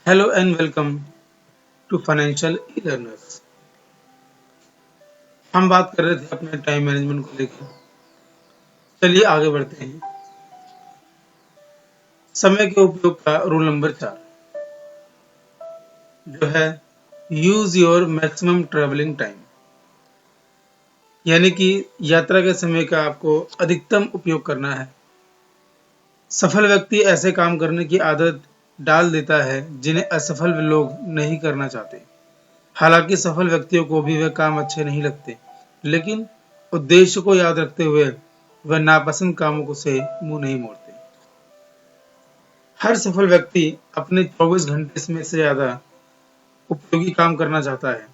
Hello and welcome to financial E learners. हम बात कर रहे थे अपने टाइम मैनेजमेंट को लेकर। चलिए आगे बढ़ते हैं। समय के उपयोग का रूल नंबर 4 जो है use your maximum travelling time, यानी कि यात्रा के समय का आपको अधिकतम उपयोग करना है। सफल व्यक्ति ऐसे काम करने की आदत डाल देता है जिन्हें असफल लोग नहीं करना चाहते। हालांकि सफल व्यक्तियों को भी वे काम अच्छे नहीं लगते, लेकिन उद्देश्य को याद रखते हुए वह नापसंद कामों को से मुंह नहीं मोड़ते। हर सफल व्यक्ति अपने 24 घंटे में से ज्यादा उपयोगी काम करना चाहता है।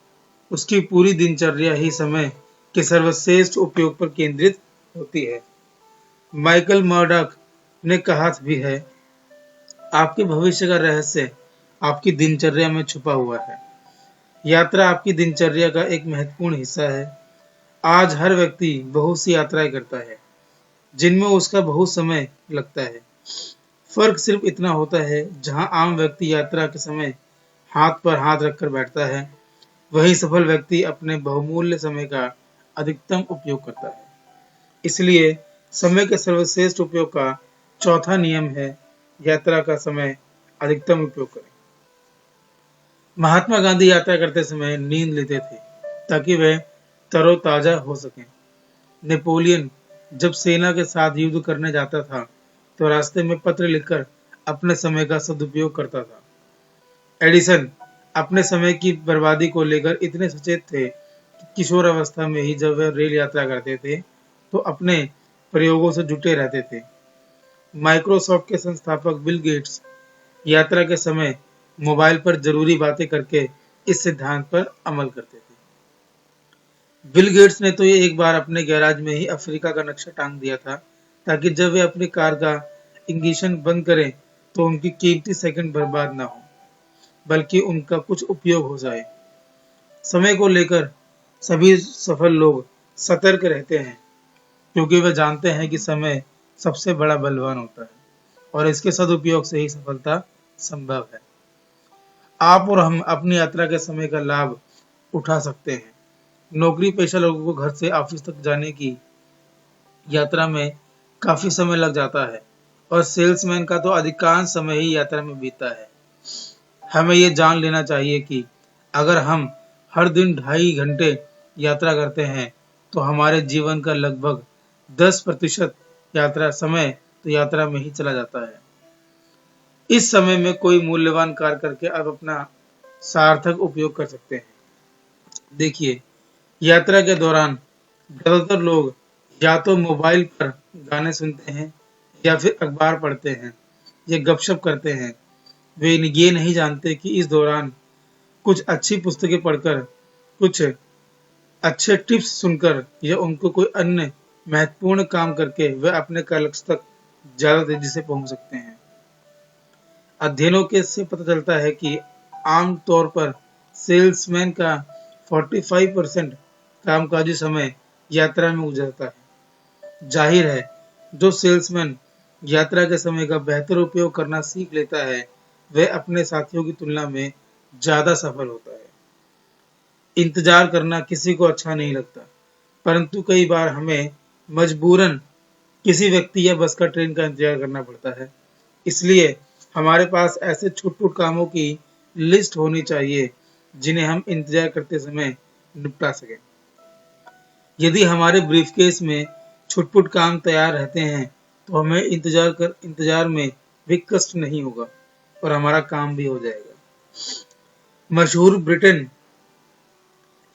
उसकी पूरी दिनचर्या ही समय के सर्वश्रेष्ठ उपयोग पर केंद्रित होती है। माइकल मर्डॉक ने कहा भी है, आपके भविष्य का रहस्य आपकी दिनचर्या में छुपा हुआ है। यात्रा आपकी दिनचर्या का एक महत्वपूर्ण हिस्सा है। आज हर व्यक्ति बहुत सी यात्राएं करता है जिनमें उसका बहुत समय लगता है। फर्क सिर्फ इतना होता है, जहां आम व्यक्ति यात्रा के समय हाथ पर हाथ रखकर बैठता है, वही सफल व्यक्ति अपने बहुमूल्य समय का अधिकतम उपयोग करता है। इसलिए समय के सर्वश्रेष्ठ उपयोग का चौथा नियम है, यात्रा का समय अधिकतम उपयोग करें। महात्मा गांधी यात्रा करते समय नींद लेते थे ताकि वे तरोताजा हो सकें। नेपोलियन जब सेना के साथ युद्ध करने जाता था तो रास्ते में पत्र लिखकर अपने समय का सदुपयोग करता था। एडिसन अपने समय की बर्बादी को लेकर इतने सचेत थे कि किशोर अवस्था में ही जब वे रेल यात्रा करते थे तो अपने प्रयोगों से जुटे रहते थे। माइक्रोसॉफ्ट के संस्थापक बिल गेट्स यात्रा के समय मोबाइल पर जरूरी बातें करके इस सिद्धांत पर अमल करते थे। बिल गेट्स ने तो ये एक बार अपने गैराज में ही अफ्रीका का नक्शा टांग दिया था ताकि जब वे अपनी कार का इग्निशन बंद करें तो उनकी कीमती सेकंड बर्बाद ना हो, बल्कि उनका कुछ उपयोग हो जाए। समय को लेकर सभी सफल लोग सतर्क रहते हैं क्योंकि वे जानते हैं कि समय सबसे बड़ा बलवान होता है और इसके सदुपयोग से ही सफलता संभव है। आप और हम अपनी यात्रा के समय का लाभ उठा सकते हैं। नौकरी पेशा लोगों को घर से ऑफिस तक जाने की यात्रा में काफी समय लग जाता है और सेल्समैन का तो अधिकांश समय ही यात्रा में बीतता है। हमें ये जान लेना चाहिए कि अगर हम हर दिन 2.5 घंटे यात्रा करते हैं तो हमारे जीवन का लगभग 10% यात्रा समय तो यात्रा में ही चला जाता है। इस समय में कोई मूल्यवान कार्य करके आप अपना सार्थक उपयोग कर सकते हैं। देखिए, यात्रा के दौरान ज्यादातर लोग या तो मोबाइल पर गाने सुनते हैं या फिर अखबार पढ़ते हैं या गपशप करते हैं। वे ये नहीं जानते कि इस दौरान कुछ अच्छी पुस्तकें पढ़कर, कुछ अच्छे टिप्स सुनकर या उनको कोई अन्य महत्वपूर्ण काम करके वे अपने लक्ष्य तक ज्यादा तेजी से पहुंच सकते हैं। अध्ययनों के से पता चलता है कि आम तौर पर सेल्समैन का 45% कामकाजी समय यात्रा में गुजरता है। जाहिर है, जो सेल्समैन यात्रा के समय का बेहतर उपयोग करना सीख लेता है वह अपने साथियों की तुलना में ज्यादा सफल होता है। इंतजार करना किसी को अच्छा नहीं लगता, परंतु कई बार हमें मजबूरन किसी व्यक्ति या बस का ट्रेन का इंतजार करना पड़ता है। इसलिए हमारे पास ऐसे छुट-पुट कामों की लिस्ट होनी चाहिए जिन्हें हम इंतजार करते समय निपटा सकें। यदि हमारे ब्रीफकेस में छुट-पुट काम तैयार रहते हैं तो हमें इंतजार में भी कष्ट नहीं होगा और हमारा काम भी हो जाएगा। मशहूर ब्रिटेन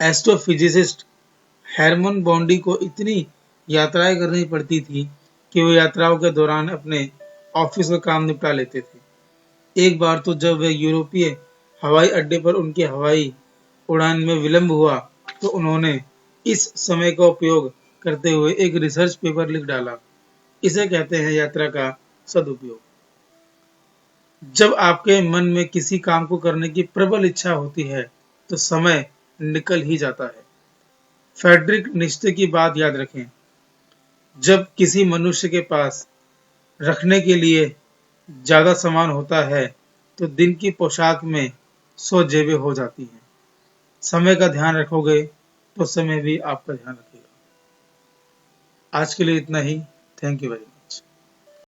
एस्ट्रोफिजिसिस्ट हेरमन बॉन्डी को इतनी यात्राएं करनी पड़ती थी कि वो यात्राओं के दौरान अपने ऑफिस का काम निपटा लेते थे। एक बार तो जब वे यूरोपीय हवाई अड्डे पर उनकी हवाई उड़ान में विलंब हुआ तो उन्होंने इस समय का उपयोग करते हुए एक रिसर्च पेपर लिख डाला। इसे कहते हैं यात्रा का सदुपयोग। जब आपके मन में किसी काम को करने की प्रबल इच्छा होती है तो समय निकल ही जाता है। फ्रेडरिक निश्चे की बात याद रखें, जब किसी मनुष्य के पास रखने के लिए ज्यादा सामान होता है तो दिन की पोशाक में 100 जेबें हो जाती हैं। समय का ध्यान रखोगे तो समय भी आपका ध्यान रखेगा। आज के लिए इतना ही। Thank you very much.